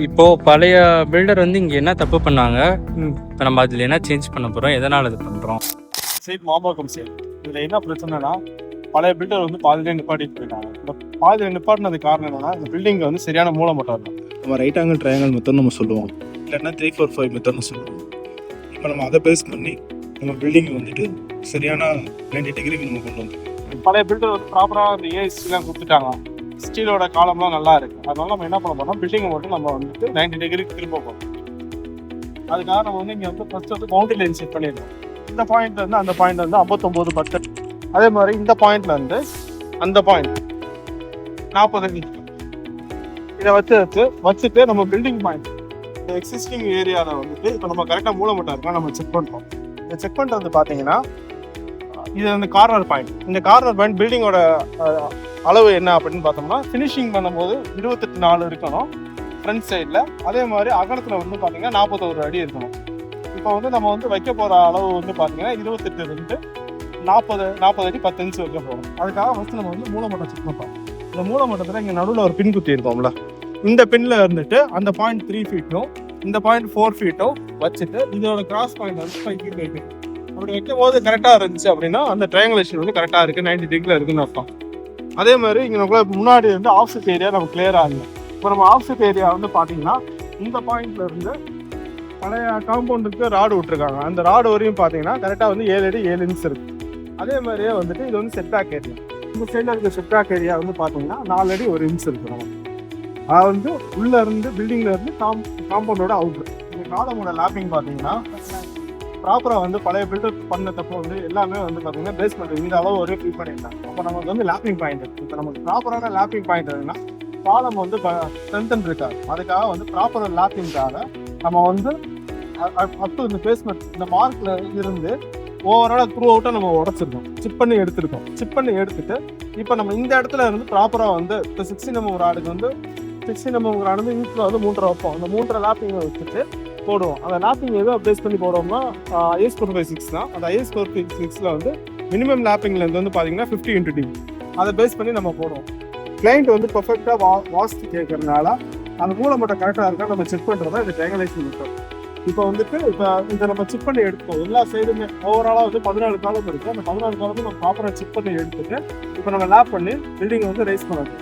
இப்போ பழைய பில்டர் வந்து இங்க என்ன தப்பு பண்ணாங்க? ம். இப்போ நம்ம அதுல என்ன சேஞ்ச் பண்ண போறோம்? எதனால இது பண்றோம்? சைட் மாம்பாக்கம் சைட் இதில் என்ன பிரச்சனைனா பழைய பில்டர் வந்து பாதியிலே நிப்பாட்டிட்டு போயிட்டாங்க. இந்த பாதியில் நிப்பாட்டினது காரணம் என்னன்னா இந்த பில்டிங் வந்து சரியான மூலமட்டம் இருக்கும். நம்ம ரைட் ஆங்கிள் ட்ரையாங்கிள் மெத்தட் நம்ம சொல்லுவோம், இல்லைன்னா 3-4-5 மெத்தட்னு சொல்லுவோம். இப்போ நம்ம அதை பேஸ் பண்ணி நம்ம பில்டிங்கை வந்துட்டு சரியான 90 டிகிரிக்கு நம்ம கொண்டு வந்தோம். பழைய பில்டர் வந்து ப்ராப்பராக அந்த ஏசிலாம் கொடுத்துட்டாங்க, ஸ்டீலோட காலம்லாம் நல்லா இருக்கு. அதனால நம்ம என்ன பண்ண போறோம், பில்டிங்கை மட்டும் நம்ம வந்துட்டு 90 டிகிரிக்கு திரும்ப போகிறோம். அதுக்காக நம்ம வந்து இங்கே வந்து ஃபர்ஸ்ட் வந்து பவுண்டரி லைன் செட் பண்ணிடுறோம். இந்த பாயிண்ட்ல இருந்து அந்த பாயிண்ட் வந்து 59-10. அதே மாதிரி இந்த பாயிண்ட்ல இருந்து அந்த பாயிண்ட் 40 அடி. இதை வச்சுட்டு நம்ம பில்டிங் பாயிண்ட் எக்ஸிஸ்டிங் ஏரியாவில் வந்துட்டு இப்போ நம்ம கரெக்டாக மூலமட்டம் இருக்கா நம்ம செக் பண்ணுறோம். இந்த செக் பண்ணுறது பார்த்தீங்கன்னா இது வந்து கார்னர் பாயிண்ட். இந்த கார்னர் பாயிண்ட் பில்டிங்கோட அளவு என்ன அப்படின்னு பார்த்தோம்னா ஃபினிஷிங் பண்ணும்போது 28-4 இருக்கணும் ஃப்ரண்ட் சைடில். அதே மாதிரி அகலத்தில் வந்து பார்த்தீங்கன்னா 41 அடி இருக்கணும். இப்போ வந்து நம்ம வந்து வைக்க போகிற அளவு வந்து பார்த்தீங்கன்னா 28 40 அடி 10 இன்ச்சு வைக்க போகிறோம். அதுக்காக ஃபஸ்ட்டு நம்ம வந்து மூலமட்டம் செக் பண்ணுறோம். இந்த மூலமட்டத்தில் இங்கே நடுவில் ஒரு பின் குத்தி இருக்கோம்ல, இந்த பின்னில் இருந்துட்டு அந்த பாயிண்ட் 3 ஃபீட்டும் இந்த பாயிண்ட் 4 ஃபீட்டும் வச்சுட்டு இதோட கிராஸ் பாயிண்ட் வந்து 5 ஃபீட் வைக்கணும். அப்படி வைக்கும் போது கரெக்டாக இருந்துச்சு அப்படின்னா அந்த ட்ரையாங்குலேஷன் வந்து கரெக்டாக இருக்குது, 90 டிகிரியில் இருக்குன்னு அர்த்தம். அதே மாதிரி இங்கே நமக்குள்ள முன்னாடி வந்து ஆஃப்செட் ஏரியா நமக்கு கிளியராக இல்லை. இப்போ நம்ம ஆஃப்செட் ஏரியா வந்து பார்த்தீங்கன்னா இந்த பாயிண்ட்ல இருந்து பழைய காம்பவுண்டுக்கு ராடு விட்டுருக்காங்க. அந்த ராடு வரையும் பார்த்தீங்கன்னா கரெக்டாக வந்து 7 அடி 7 இன்ச் இருக்குது. அதே மாதிரியே வந்துட்டு இது வந்து செட்பேக் ஏரியா. இந்த சைடில் இருக்க செட்பேக் ஏரியா வந்து பார்த்தீங்கன்னா 4 அடி 1 இன்ச் இருக்குது. நம்ம அது வந்து உள்ளே இருந்து பில்டிங்கில் இருந்து காம்பவுண்டோட அவுட்ரு. இந்த காலமோட லேப்பிங் பார்த்தீங்கன்னா ப்ராப்பராக வந்து பழைய பில்டர் பண்ண தப்போ வந்து எல்லாமே வந்து பார்த்தீங்கன்னா பேஸ்மெண்ட் இந்த அளவு ஒரே ஃபில் பண்ணியிருந்தாங்க. அப்போ நமக்கு வந்து லேப்பிங் பாயிண்ட் இருக்குது. இப்போ நமக்கு ப்ராப்பரான லேப்பிங் பாயிண்ட் இருக்குன்னா காலம் வந்து ஸ்ட்ரென்தன் இருக்காது. அதுக்காக வந்து ப்ராப்பராக லேப்பிங்காக நம்ம வந்து அப் டு இந்த பேஸ்மெண்ட் இந்த மார்க்ல இருந்து ஓவராலாக த்ரூ அவுட்டாக நம்ம உடச்சிருக்கோம், சிப் பண்ணி எடுத்துட்டு இப்போ நம்ம இந்த இடத்துல இருந்து ப்ராப்பராக வந்து இப்போ 60 mm ராடுக்கு வந்து 60 mm ராடு வந்து வீட்டில் வந்து 3.5 வைப்போம். அந்த 3.5 லேப்பிங்கை வச்சுட்டு போடுவோம். அந்த லேப்பிங் எதுவும் பேஸ் பண்ணி போடுவோம்னா IS 4/6 தான். அந்த IS 4/6 வந்து மினிமம் லேப்பிங்லேருந்து வந்து பார்த்தீங்கன்னா 50 × D அதை பேஸ் பண்ணி நம்ம போடுவோம். கிளைண்ட் வந்து பர்ஃபெக்டாக வாஸ்து கேட்கறதுனால அந்த மூலமட்டம் கரெக்டாக இருக்கா நம்ம செக் பண்ணுறதா இந்த ட்ரையாங்குலேஷன் மெத்தட். இப்போ வந்துட்டு இப்போ இதை நம்ம செக் பண்ணி எடுத்துக்கோம். எல்லா சைடுமே ஓவராலாக வந்து 14 காலம் இருக்குது. அந்த 14 காலமும் நம்ம ப்ராப்பராக செக் பண்ணி எடுத்துட்டு இப்போ நம்ம லேப் பண்ணி பில்டிங்கை வந்து ரைஸ் பண்ணணும்.